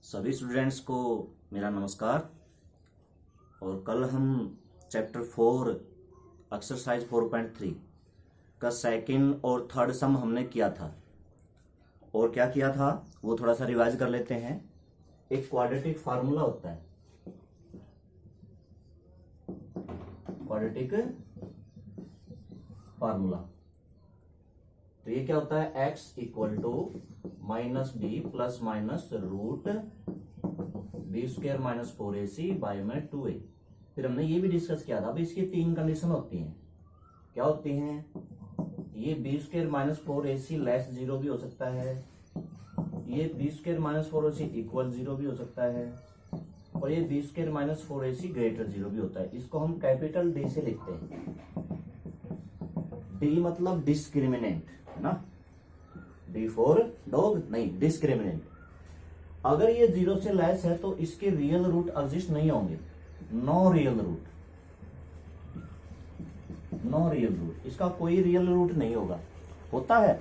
सभी स्टूडेंट्स को मेरा नमस्कार। और कल हम चैप्टर 4 एक्सरसाइज 4.3 का सेकंड और थर्ड सम हमने किया था। और क्या किया था वो थोड़ा सा रिवाइज कर लेते हैं। एक क्वाड्रेटिक फार्मूला होता है, क्वाड्रेटिक फार्मूला। तो ये क्या होता है, x equal to minus B plus minus root B square minus 4ac by में 2a। फिर हमने ये भी डिस्कस किया था, अब इसकी तीन कंडीशन होती हैं। क्या होती हैं? ये B square minus 4ac less 0 भी हो सकता है, ये B square minus 4ac equal 0 भी हो सकता है, और ये B square minus 4ac greater 0 भी होता है। इसको हम कैपिटल डी से लिखते हैं। डी मतलब डिस्क्रिमिनेंट ना, डी फॉर डॉग नहीं, डिस्क्रिमिनेंट। अगर ये 0 से लेस है तो इसके रियल रूट एग्जिस्ट नहीं होंगे, no real root, no real root. इसका कोई रियल रूट नहीं होगा, होता है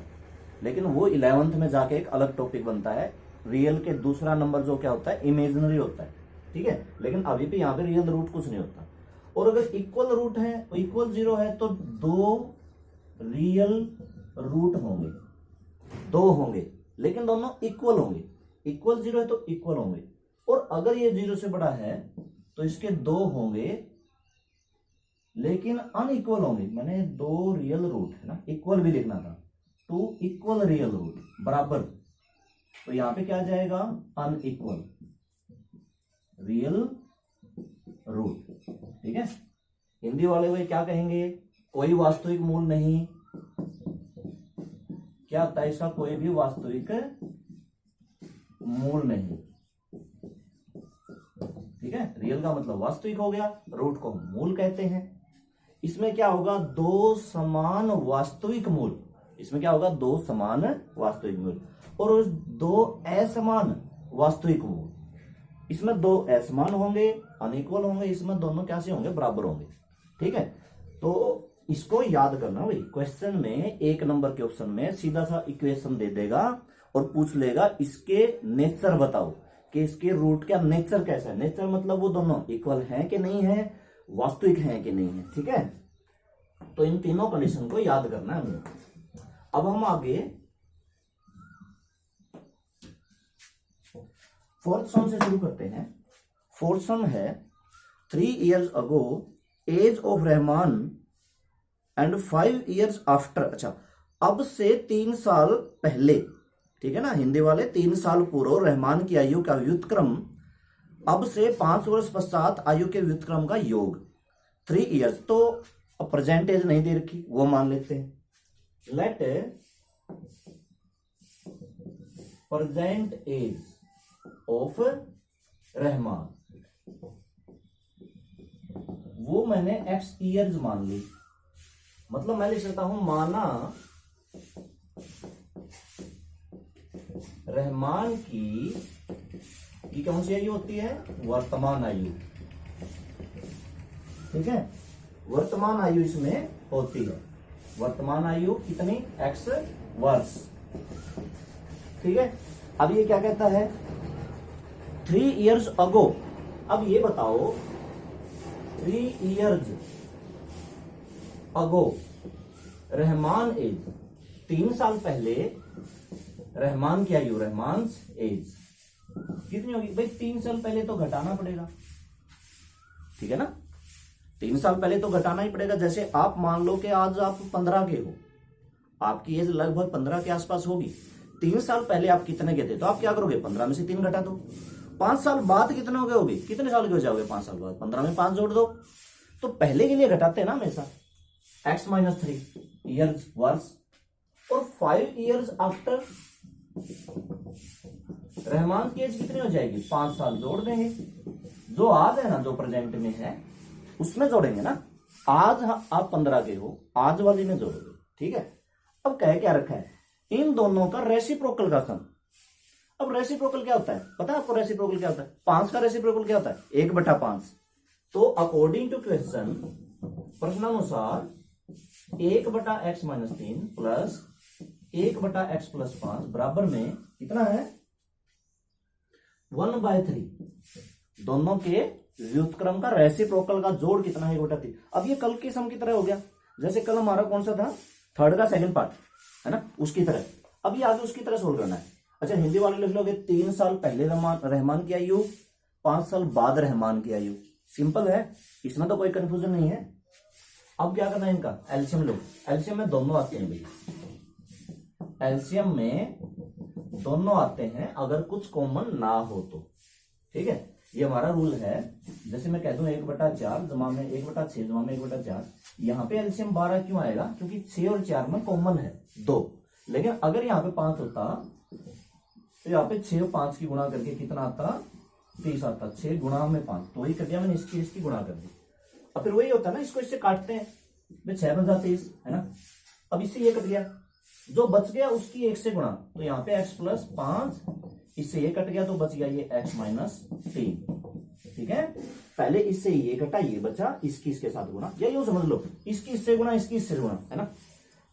लेकिन वो 11th में जाके एक अलग टॉपिक बनता है। रियल के दूसरा नंबर जो क्या होता है, इमेजिनरी होता है, ठीक है। लेकिन अभी भी यहाँ पे रियल रूट कुछ नहीं होता। और अगर इक्वल रूट है, इक्वल 0 है तो दो रियल रूट होंगे, दो होंगे, लेकिन दोनों इक्वल होंगे। इक्वल 0 है तो इक्वल होंगे। और अगर ये 0 से बड़ा है तो इसके दो होंगे लेकिन अनइक्वल होंगे। मैंने दो रियल रूट है ना, इक्वल भी लिखना था, टू इक्वल रियल रूट बराबर। तो यहां पे क्या आ जाएगा, अनइक्वल रियल रूट, ठीक है। हिंदी वाले भाई क्या कहेंगे, कोई वास्तविक मूल नहीं। क्या होता है इसका, कोई भी वास्तविक मूल नहीं, ठीक है। रियल का मतलब वास्तविक हो गया, रूट को मूल कहते हैं। इसमें क्या होगा, दो समान वास्तविक मूल। इसमें क्या होगा, दो समान वास्तविक मूल और दो असमान वास्तविक मूल। इसमें दो असमान होंगे, अनइक्वल होंगे, इसमें दोनों कैसे होंगे, बराबर होंगे, ठीक है। तो इसको याद करना भाई, क्वेश्चन में 1 नंबर के ऑप्शन में सीधा सा इक्वेशन दे देगा और पूछ लेगा इसके नेचर बताओ कि इसके रूट का नेचर कैसा है। नेचर मतलब वो दोनों इक्वल हैं कि नहीं है, वास्तविक हैं कि नहीं है, ठीक है। तो इन तीनों कंडीशन को याद करना है हमें। अब हम आगे फोर्थ सम से शुरू करते हैं। फोर्थ सम है 3 years ago age of Rahman and 5 years after. अच्छा, अब से 3 साल पहले, ठीक है ना, हिंदी वाले 3 साल पूर्व रहमान की आयु का व्युत्क्रम, अब से 5 वर्ष पश्चात आयु के व्युत्क्रम का योग। 3 years, तो प्रेजेंट एज नहीं दे रखी, वो मान लेते हैं। Let present age of Rahman, वो मैंने x years मान ली। मतलब मैं लिख सकता हूं, माना रहमान की कौन सी आयु होती है, वर्तमान आयु, ठीक है। वर्तमान आयु इसमें होती है। वर्तमान आयु कितनी, x वर्ष, ठीक है। अब ये क्या कहता है, 3 years अगो। अब ये बताओ 3 years अगो रहमान एज, 3 साल पहले रहमान की आयु, रहमान एज कितनी होगी भाई। 3 साल पहले तो घटाना पड़ेगा, ठीक है ना। 3 साल पहले तो घटाना ही पड़ेगा। जैसे आप मान लो कि आज आप 15 के हो, आपकी एज लगभग 15 के आसपास होगी। 3 साल पहले आप कितने के थे, तो आप क्या करोगे, 15 में से 3 घटा दो। 5 साल बाद कितने हो गए होगे, कितने साल के हो जाओगे 5 साल बाद, 15 में 5 जोड़ दो। तो पहले के लिए घटाते हैं ना हमेशा, x माइनस 3 ईयर्स वर्ष। और 5 years आफ्टर रहमान की एज कितनी हो जाएगी, 5 साल जोड़ देंगे। जो आज है ना, जो प्रेजेंट में है उसमें जोड़ेंगे ना। आज आप 15 के हो, आज वाली में जोड़ोगे, ठीक है। अब कह क्या रखा है, इन दोनों का रेसिप्रोकल का सम। अब रेसिप्रोकल क्या होता है, पता है आपको रेसिप्रोकल क्या होता है? 5 का रेसिप्रोकल क्या होता है, 1/5। तो अकॉर्डिंग टू क्वेश्चन, प्रश्नानुसार 1/x minus 3 plus 1/x plus 5 बराबर में कितना है, 1/3 दोनों के व्युत्क्रम का रेसिप्रोकल का जोड़ कितना है 1/3। अब ये कल के सम की तरह हो गया, जैसे कल हमारा कौन सा था, थर्ड का सेकंड पार्ट है ना, उसकी तरह अब ये आगे उसकी तरह सोल्व करना है। अच्छा हिंदी वाले लिख लोगे 3 साल पहले रहमान की आयु, 5 साल बाद रहमान की आयु। सिंपल है, इसमें तो कोई कंफ्यूजन नहीं है। अब क्या करना है, इनका एलसीएम लो। एलसीएम में दोनों आते हैं भाई, एलसीएम में दोनों आते हैं अगर कुछ कॉमन ना हो तो। ठीक है, ये हमारा रूल है। जैसे मैं कह दूं 1/4 जमा में 1/6 जमा में 1/4, यहाँ पे एलसीएम 12 क्यों आएगा, क्योंकि 6 और 4 में कॉमन है 2। लेकिन अगर यहाँ पे 5 होता तो यहाँ पे 6 और 5 की गुणा करके कितना आता, 30 आता। 6 गुणा में 5 तो वही कर दिया मैंने, इसकी गुणा कर दी। अब फिर वही होता है ना, इसको इससे काटते हैं, 6 बन जाते 30 है ना। अब इससे ये कट गया, जो बच गया उसकी 1 से गुणा, तो यहाँ पे x + 5, इससे ये कट गया तो बच गया ये x - 3। ठीक है, पहले इससे ये कटा, ये बचा, इसकी इसके साथ गुणा, या यूं समझ लो इसकी इससे गुणा, इसकी इससे गुणा, है ना,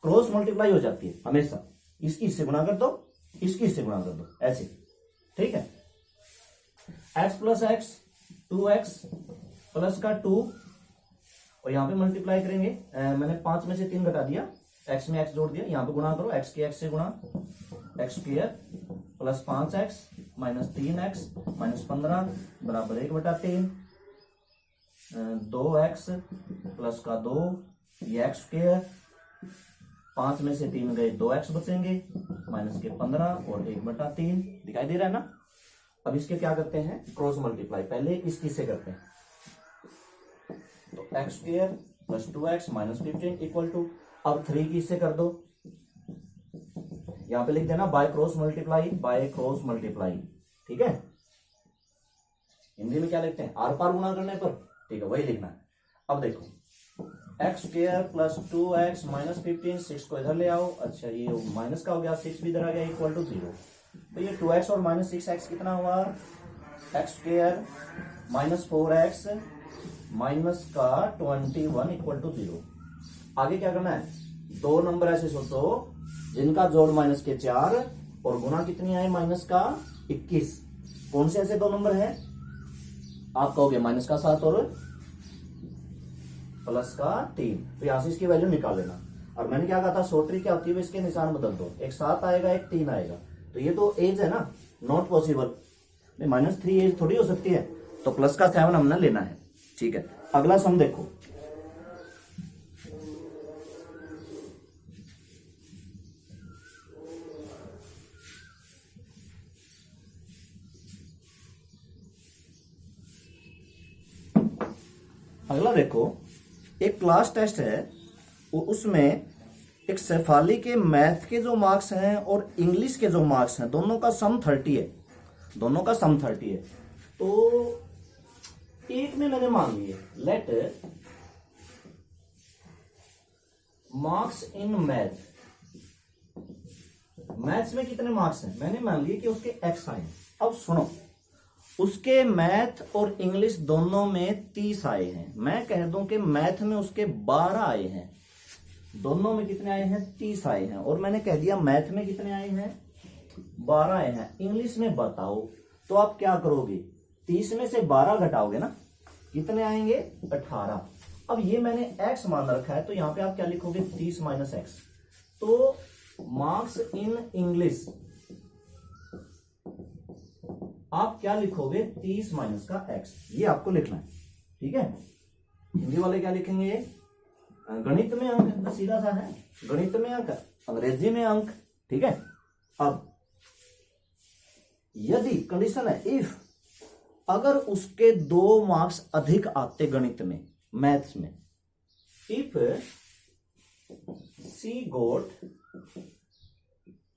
क्रॉस मल्टीप्लाई हो जाती है हमेशा। इसकी इससे गुणा कर दो, इसकी इससे गुणा कर दो, ऐसे। ठीक है, x + x 2x प्लस का 2, और यहाँ पे मल्टीप्लाई करेंगे, मैंने 5 में से 3 घटा दिया, x में x जोड़ दिया, यहाँ पे गुणा करो, x के x से गुणा, x² + 5x - 3x - 15 बराबर 1/3, 2x प्लस का 2, ये x², 5 में से 3 गए, 2x बचेंगे, माइनस के 15 और 1/3। दिखाई दे रहा है ना। अब इसके क्या करते हैं, क्रॉस मल्टीप्लाई, पहले इसकी से करते हैं, तो x² + 2x - 15 = अब 3 की इससे कर दो, यहां पे लिख देना बाय क्रॉस मल्टीप्लाई। ठीक है, हिंदी में क्या लिखते हैं, आर पार गुणा करने पर। ठीक है, वही लिखना है। अब देखो x² + 2x - 15, 6 को इधर ले आओ। अच्छा ये माइनस का हो गया, 6 भी इधर आ गया, = 0। तो ये 2x और -6x कितना हुआ, x² - 4x माइनस का 21 = 0। आगे क्या करना है, 2 नंबर ऐसे सोचो जिनका जोड़ -4 और गुणा कितनी आए, -21। कौन से ऐसे 2 नंबर हैं, आप कहोगे -7 और +3। तो यहां से इसकी वैल्यू निकाल लेना। और मैंने क्या कहा था, शॉर्टरी क्या होती है, इसके निशान बदल दो, एक 7 आएगा, एक 3 आएगा। तो ये तो एज है ना, नॉट पॉसिबल, -3 एज थोड़ी हो सकती है, तो +7 हमने लेना है। ठीक है, अगला सम देखो, अगला देखो, एक क्लास टेस्ट है, उसमें एक शेफाली के मैथ के जो मार्क्स हैं और इंग्लिश के जो मार्क्स हैं, दोनों का सम 30 है, दोनों का सम 30 है। तो एक में मैंने मान लिए, लेट मार्क्स इन मैथ्स में कितने मार्क्स हैं, मैंने मान लिए कि उसके x आए। अब सुनो, उसके मैथ और इंग्लिश दोनों में 30 आए हैं। मैं कह दूं कि मैथ में उसके 12 आए हैं, दोनों में कितने आए हैं, 30 आए हैं। और मैंने कह दिया मैथ में कितने आए हैं, 12 आए हैं। इंग्लिश में बताओ, तो आप क्या करोगे, 30 में से 12 घटाओगे ना, कितने आएंगे, 18। अब ये मैंने x मान रखा है, तो यहां पे आप क्या लिखोगे, 30 - x। तो मार्क्स इन इंग्लिश आप क्या लिखोगे, 30 - का x, ये आपको लिखना है। ठीक है, हिंदी वाले क्या लिखेंगे, गणित में अंक, सीधा सा है, गणित में अंक, अंग्रेजी में अंक। ठीक है, अब यदि कंडीशन है, इफ अगर उसके 2 मार्क्स अधिक आते गणित में, मैथ्स में, if she got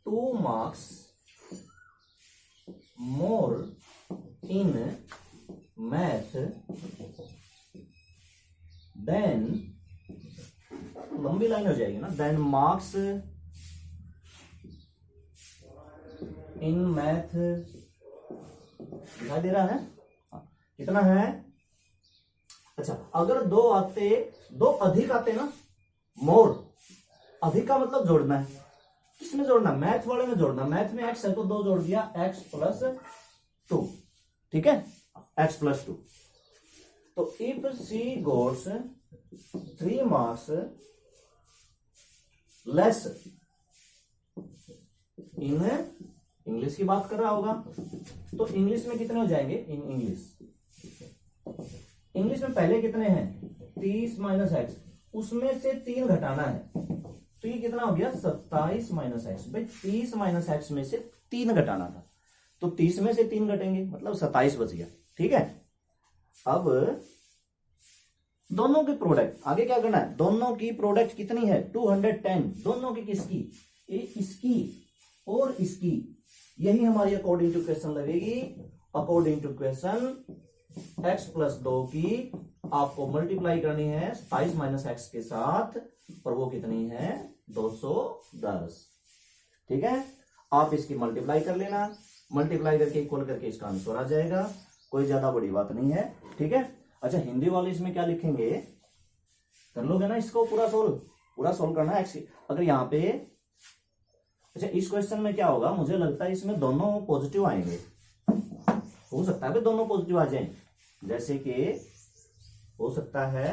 2 marks more in math then, लंबी लाइन हो जाएगी ना, देन मार्क्स इन मैथ, दिखाई दे रहा है कितना है। अच्छा, अगर 2 आते, 2 अधिक आते ना, मोर, अधिक का मतलब जोड़ना है, किसमें जोड़ना, मैथ वाले में जोड़ना। मैथ में x है तो 2 जोड़ दिया, x + 2। ठीक है, x+2। तो if she gets 3 marks less in English की बात कर रहा होगा, तो इंग्लिश में कितने हो जाएंगे इन इंग्लिश में पहले कितने हैं 30 माइनस एक्स, उसमें से 3 घटाना है, तो ये कितना हो गया 27 माइनस एक्स। भाई 30 माइनस एक्स में से 3 घटाना था, तो 30 में से 3 घटेंगे मतलब 27 बच गया। ठीक है, अब दोनों की प्रोडक्ट आगे क्या करना है, दोनों की प्रोडक्ट कितनी है 210, दोनों की किसकी, इसकी और इसकी, यही हमारी अकॉर्डिंग टू क्वेश्चन लगेगी। अकॉर्डिंग टू क्वेश्चन x+2 की आपको मल्टीप्लाई करनी है 27 माइनस एक्स के साथ, और वो कितनी है 210। ठीक है, आप इसकी मल्टीप्लाई कर लेना, मल्टीप्लाई करके इक्वल करके इसका आंसर आ जाएगा, कोई ज्यादा बड़ी बात नहीं है। ठीक है, अच्छा हिंदी वाले इसमें क्या लिखेंगे, कर लोगे ना इसको पूरा सोल्व करना है। अगर यहाँ पे अच्छा इस क्वेश्चन में क्या होगा, मुझे लगता है इसमें दोनों पॉजिटिव आएंगे, हो सकता है दोनों पॉजिटिव आ जाएं, जैसे कि हो सकता है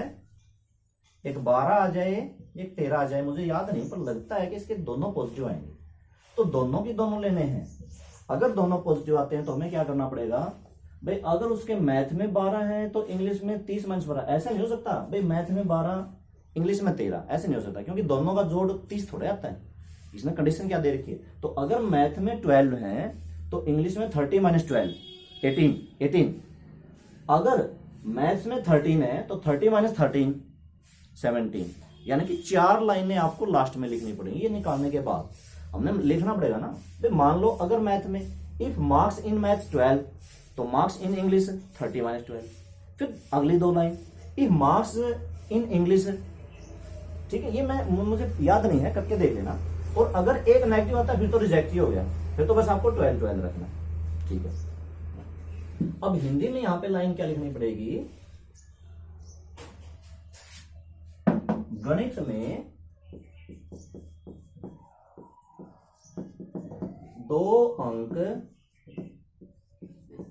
एक 12 आ जाए एक 13 आ जाए, मुझे याद नहीं पर लगता है कि इसके दोनों पॉजिटिव आएंगे, तो दोनों की दोनों लेने हैं। अगर दोनों पॉजिटिव आते हैं तो हमें क्या करना पड़ेगा, भाई अगर उसके मैथ में 12 है तो इंग्लिश में 30 माइनस 12, ऐसा नहीं हो सकता भाई मैथ में 12 इंग्लिश में 13, ऐसे नहीं हो सकता, क्योंकि दोनों का जोड़ 30 थोड़े आता है। इसने कंडीशन क्या दे रखी है, तो अगर मैथ में 12 है तो इंग्लिश में 30 माइनस 12 18, अगर मैथ्स में 13 है तो 30 माइनस 13 17, यानी कि 4 लाइनें आपको लास्ट में लिखनी पड़ेगी। ये निकालने के बाद हमने लिखना पड़ेगा ना, तो मान लो अगर मैथ में इफ मार्क्स इन मैथ्स 12 तो मार्क्स इन इंग्लिश 30 माइनस 12, फिर अगली 2 line if marks in English. ठीक है, ये मुझे याद नहीं है, करके देख लेना, और अगर एक नेगेटिव आता है फिर तो रिजेक्ट ही हो गया, फिर तो बस आपको 12 रखना। ठीक है, अब हिंदी में यहां पे लाइन क्या लिखनी पड़ेगी, गणित में 2 अंक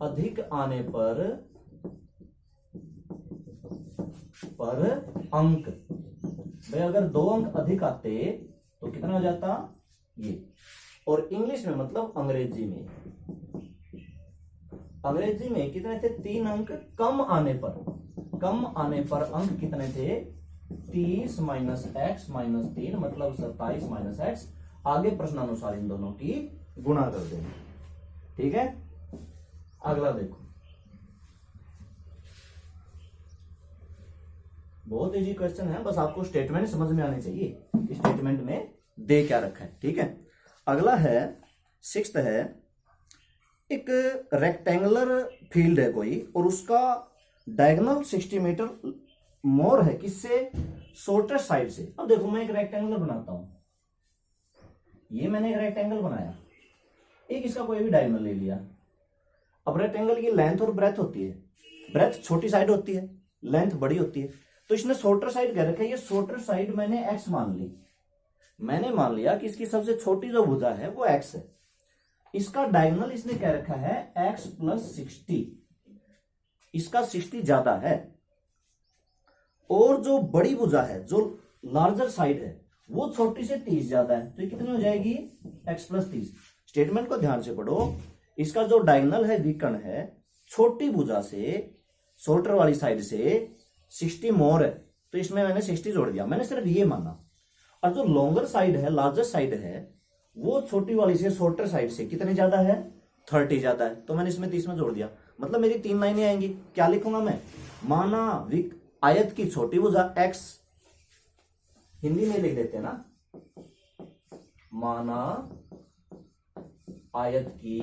अधिक आने पर अंक, भाई अगर 2 अंक अधिक आते तो कितना हो जाता ये, और इंग्लिश में मतलब अंग्रेजी में कितने थे 3 अंक कम आने पर अंक कितने थे 30 माइनस एक्स माइनस 3 मतलब 27 माइनस एक्स। आगे प्रश्नानुसार इन दोनों की गुणा कर देंगे। ठीक है, अगला देखो, बहुत इजी क्वेश्चन है, बस आपको स्टेटमेंट समझ में आने चाहिए, स्टेटमेंट में दे क्या रखा है। ठीक है, अगला है 6th है, एक रेक्टेंगुलर फील्ड है कोई, और उसका डायगोनल 60 मीटर मोर है किससे, शॉर्टेस्ट साइड से। अब देखो मैं एक रेक्टेंगल बनाता हूं, ये मैंने एक रेक्टेंगल बनाया, एक इसका कोई भी डायगोनल ले लिया। अब रेक्टेंगल की लेंथ और ब्रेथ होती है, ब्रेथ छोटी साइड होती है, लेंथ बड़ी होती है, तो इसने शॉर्टर साइड कह रखा है, ये शॉर्टर साइड मैंने एक्स मैंने मान लिया कि इसकी सबसे छोटी जो भुजा है वो एक्स है, इसका डायगोनल इसने कह रखा है x+60, इसका 60 ज्यादा है, और जो बड़ी भुजा है जो लार्जर साइड है वो छोटी से 30 ज्यादा है, तो ये कितनी हो जाएगी x+30। स्टेटमेंट को ध्यान से पढ़ो, इसका जो डायगोनल है विकर्ण है, छोटी भुजा से शॉर्टर वाली साइड से 60 मोर है, तो इसमें मैंने 60 जोड़ दिया, मैंने सिर्फ ये माना, और जो लॉन्गर साइड है लार्जर साइड है वो छोटी वाली से शॉर्टर साइड से कितने ज्यादा है 30 ज्यादा है, तो मैंने इसमें 30 में जोड़ दिया, मतलब मेरी 3 लाइनें आएंगी। क्या लिखूंगा मैं, माना आयत की छोटी भुजा x, हिंदी में लिख देते हैं ना, माना आयत की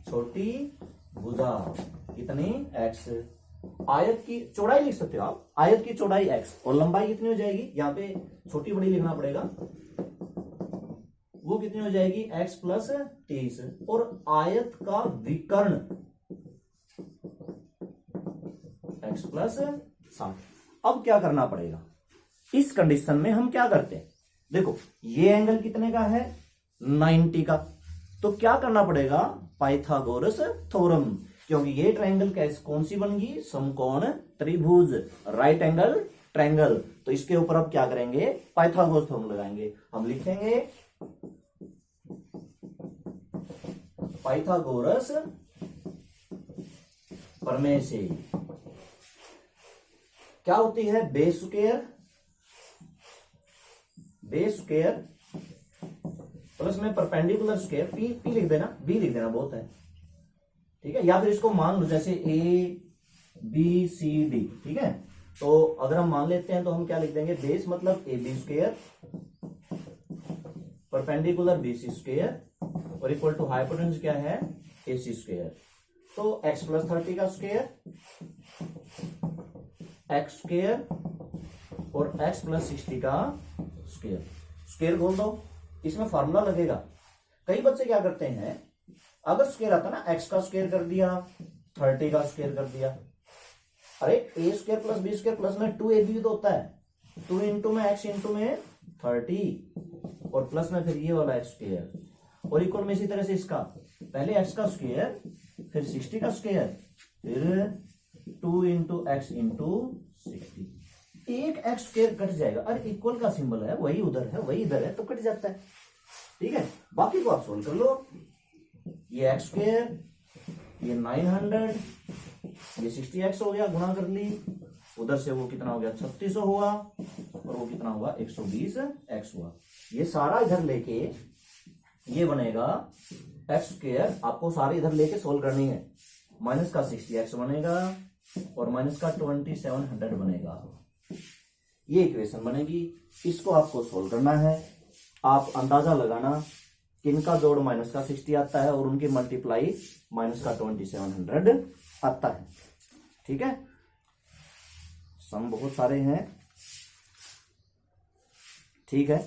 छोटी भुजा कितनी x, आयत की चौड़ाई लिख सकते हो आप, आयत की चौड़ाई x, और लंबाई कितनी हो जाएगी, यहाँ पे छोटी बड़ी लिखना पड़ेगा, वो कितनी हो जाएगी x+30, और आयत का विकर्ण x+60। अब क्या करना पड़ेगा, इस कंडीशन में हम क्या करते हैं, देखो ये एंगल कितने का है 90 का, तो क्या करना पड़ेगा पाइथागोरस थ्योरम, क्योंकि ये ट्रायंगल कैसे कौन सी बन गई, समकोण त्रिभुज, राइट एंगल ट्रायंगल। तो इसके ऊपर अब क्या करेंगे, पाइथागोरस थ्योरम लगाएंगे। हम लिखेंगे पाइथागोरस प्रमेय से क्या होती है, बेस स्क्वायर प्लस में परपेंडिकुलर स्क्वायर, पी लिख देना, बी लिख देना बहुत है, ठीक है। या फिर इसको मान लो जैसे ए बी सी डी, ठीक है। तो अगर हम मान लेते हैं तो हम क्या लिख देंगे, बेस मतलब A B square, perpendicular B C square और इक्वल टू हाइपोटेन्यूज क्या है, ए सी स्क्वायर। तो x प्लस 30 का स्क्वायर, एक्स स्क्वायर और x प्लस 60 का स्क्वायर, स्क्वायर बोल दो। इसमें फार्मूला लगेगा। कई बच्चे क्या करते हैं, अगर स्क्वायर आता ना, x का स्क्वायर कर दिया, 30 का स्क्वायर कर दिया। अरे a square plus b square plus में 2ab तो होता है, 2 इंटू में x इंटू में 30 और प्लस में फिर ये वाला x स्क्वायर और इक्वल में इसी तरह से इसका पहले x का स्क्वायर फिर 60 का स्क्वायर फिर 2 इंटू एक्स इंटू 60। एक एक्स स्क्वायर कट जाएगा, अरे इक्वल का सिंबल है, वही उधर है वही इधर है तो कट जाता है, ठीक है। बाकी को आप सोल्व कर लो। ये एक्स स्क्वायर, ये 900, ये 60x हो गया, गुणा कर ली, उधर से वो कितना हो गया 3600 हुआ और वो कितना हुआ 120x हुआ। ये सारा इधर लेके ये बनेगा एक्स स्क्वायर, आपको सारे इधर लेके सोल्व करनी है। माइनस का 60x बनेगा और माइनस का 2700 बनेगा, ये इक्वेशन बनेगी। इसको आपको सोल्व करना है। आप अंदाजा लगाना किनका जोड़ माइनस का 60 आता है और उनकी मल्टीप्लाई माइनस का 2700 आता है, ठीक है। सम बहुत सारे हैं, ठीक है।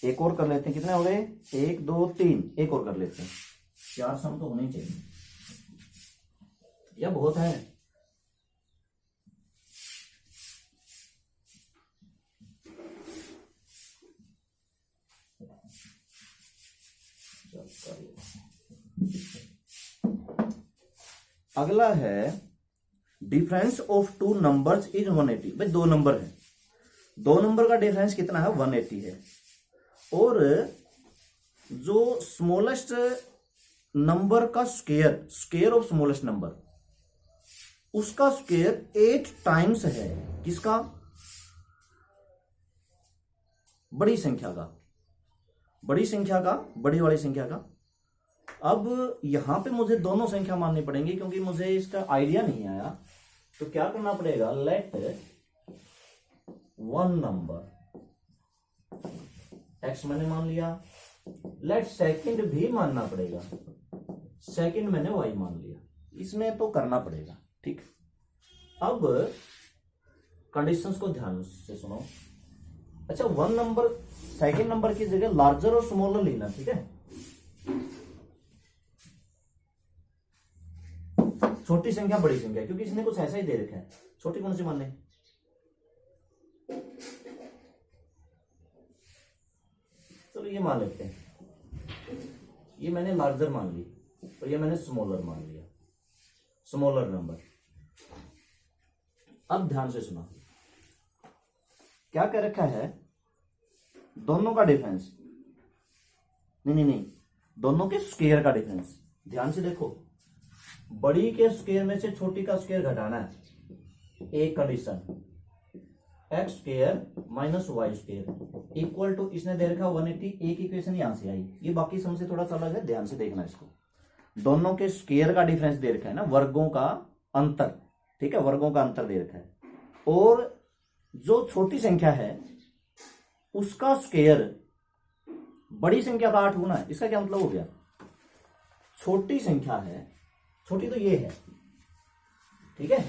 एक और कर लेते हैं, कितने हो गए 1 2 3, एक और कर लेते हैं, 4 सम तो होने चाहिए या बहुत है। अगला है difference of two numbers is 180। भाई दो नंबर है, दो नंबर का डिफरेंस कितना है 180 है और जो स्मॉलेस्ट नंबर का स्क्वायर ऑफ स्मॉलेस्ट नंबर उसका स्क्वायर 8 टाइम्स है किसका, बड़ी संख्या का, बड़ी वाली संख्या का। अब यहां पे मुझे दोनों संख्या माननी पड़ेंगी क्योंकि मुझे इसका आइडिया नहीं आया। तो क्या करना पड़ेगा, लेट वन नंबर x मैंने मान लिया, लेट सेकंड भी मानना पड़ेगा, सेकंड मैंने y मान लिया, इसमें तो करना पड़ेगा, ठीक। अब कंडीशंस को ध्यान से सुनो। अच्छा, वन नंबर सेकंड नंबर की जगह लार्जर और स्मॉलर लेना, ठीक है। छोटी संख्या बड़ी संख्या, क्योंकि इसने कुछ ऐसा ही दे रखा है। छोटी कौन सी मान लें, चलो ये मान लेते हैं, ये मैंने लार्जर मान ली और ये मैंने स्मॉलर मान लिया, स्मॉलर नंबर। अब ध्यान से सुना, क्या कह रखा है, दोनों का डिफरेंस, नहीं, दोनों के स्क्वायर का डिफरेंस। ध्यान से देखो, बड़ी के स्क्वायर में से छोटी का स्क्वायर घटाना है। एक condition, X square minus Y square equal to, इसने दे रखा 180। एक इक्वेशन यहां से आई, ये बाकी सम से थोड़ा सा अलग है, ध्यान से देखना इसको। दोनों के स्क्वायर का डिफरेंस दे रखा है ना, वर्गों का अंतर, ठीक है, वर्गों का अंतर दे रखा है। और जो छोटी संख्या है उसका स्क्वायर बड़ी संख्या का 8 गुना है। इसका क्या मतलब हो गया, छोटी संख्या है, छोटी तो ये है, ठीक है,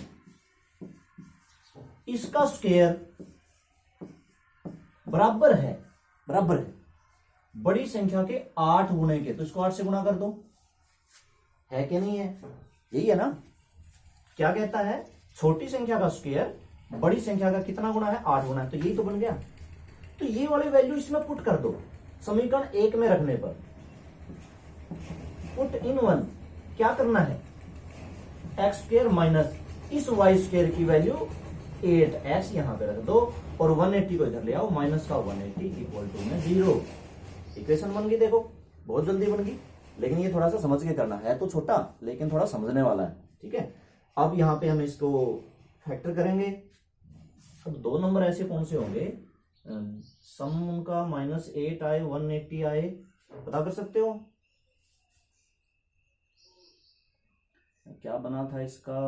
इसका स्क्वायर बराबर है बड़ी संख्या के 8 गुने के। तो इसको 8 से गुणा कर दो, है कि नहीं है, यही है ना। क्या कहता है, छोटी संख्या का स्क्वायर बड़ी संख्या का कितना गुना है, 8 गुना है। तो यही तो बन गया। तो ये वाली वैल्यू इसमें पुट कर दो, समीकरण 1 में रखने पर, पुट इन 1 क्या करना है, एक्स स्क्वायर माइनस इस वाई स्क्वायर की वैल्यू 8x यहां पे रख दो और 180 को इधर ले आओ, माइनस का 180 इक्वल टू में 0। इक्वेशन बन गई, देखो बहुत जल्दी बन गई। लेकिन ये थोड़ा सा समझ के करना है, तो छोटा लेकिन थोड़ा समझने वाला है, ठीक है। अब यहाँ पे हम इसको फैक्टर करेंगे। अब दो नंबर ऐसे कौन से होंगे सम उनका -8 आए 180 आए, पता कर सकते हो क्या बना था इसका,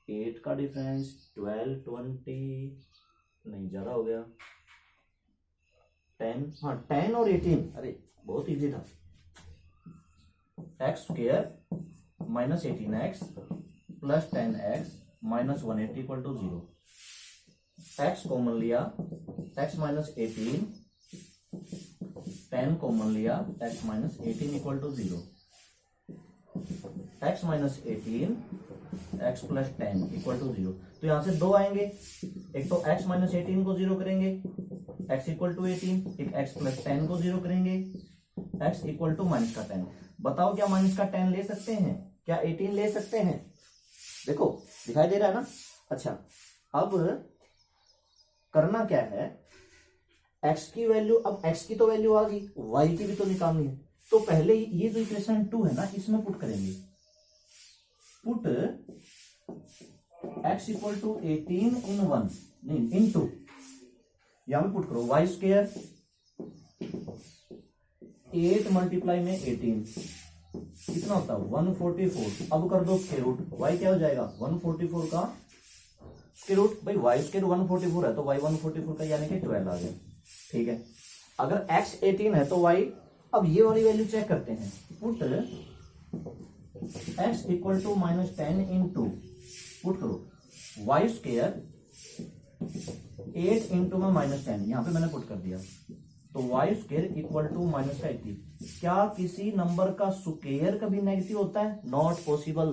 8 का डिफरेंस 12 20 नहीं ज्यादा हो गया 10, हाँ 10 और 18, अरे बहुत इजी था। X square minus 18x plus 10x minus 180 equal to 0। X common लिया, x माइनस 18, 10 कॉमन लिया, x minus 18 equal to 0। x minus 18 x plus 10 equal to 0। तो यहां से दो आएंगे, एक तो x माइनस 18 को 0 करेंगे x इक्वल टू 18, एक x प्लस 10 को 0 करेंगे x इक्वल टू माइनस का 10। बताओ क्या माइनस का 10 ले सकते हैं, क्या 18 ले सकते हैं? देखो दिखाई दे रहा है ना। अच्छा अब करना क्या है, x की वैल्यू, अब x की तो वैल्यू आ गई, y की भी तो निकालनी है। तो पहले ये जो इक्वेशन 2 है ना, इसमें पुट करेंगे, पुट x इक्वल टू 18 इन 1 नहीं इन 2, यहां में पुट करो y स्क्वायर 8 मल्टीप्लाई में 18 कितना होता है 144। अब कर दो स्क्वायर रूट, y क्या हो जाएगा 144 का स्क्वायर रूट। भाई y स्क्वायर 144 है तो y 144 का यानी कि 12 आ गया, ठीक है। अगर x 18 है तो y, अब ये वाली वैल्यू चेक करते हैं, put x equal to minus 10 in 2, put करो y स्क्वायर 8 इंटू में माइनस 10, यहां पे मैंने पुट कर दिया, तो y square equal to minus का 80। क्या किसी नंबर का स्क्वायर कभी नेगेटिव होता है? Not possible.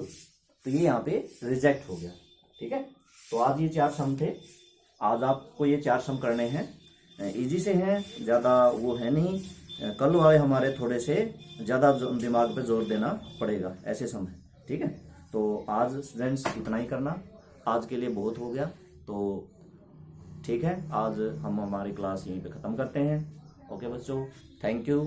तो ये यहाँ पे रिजेक्ट हो गया, ठीक है। तो आज ये 4 सम थे, आज आपको ये 4 सम करने हैं, इजी से हैं, ज्यादा वो है नहीं। कल वाले हमारे थोड़े से ज्यादा दिमाग पे जोर देना पड़ेगा, ऐसे सम है, ठीक है। तो आज स्टूडेंट्स इतना ही करना, आज के लिए बहुत हो गया। तो ठीक है, आज हम हमारी क्लास यहीं पे ख़त्म करते हैं। ओके बच्चों, थैंक यू।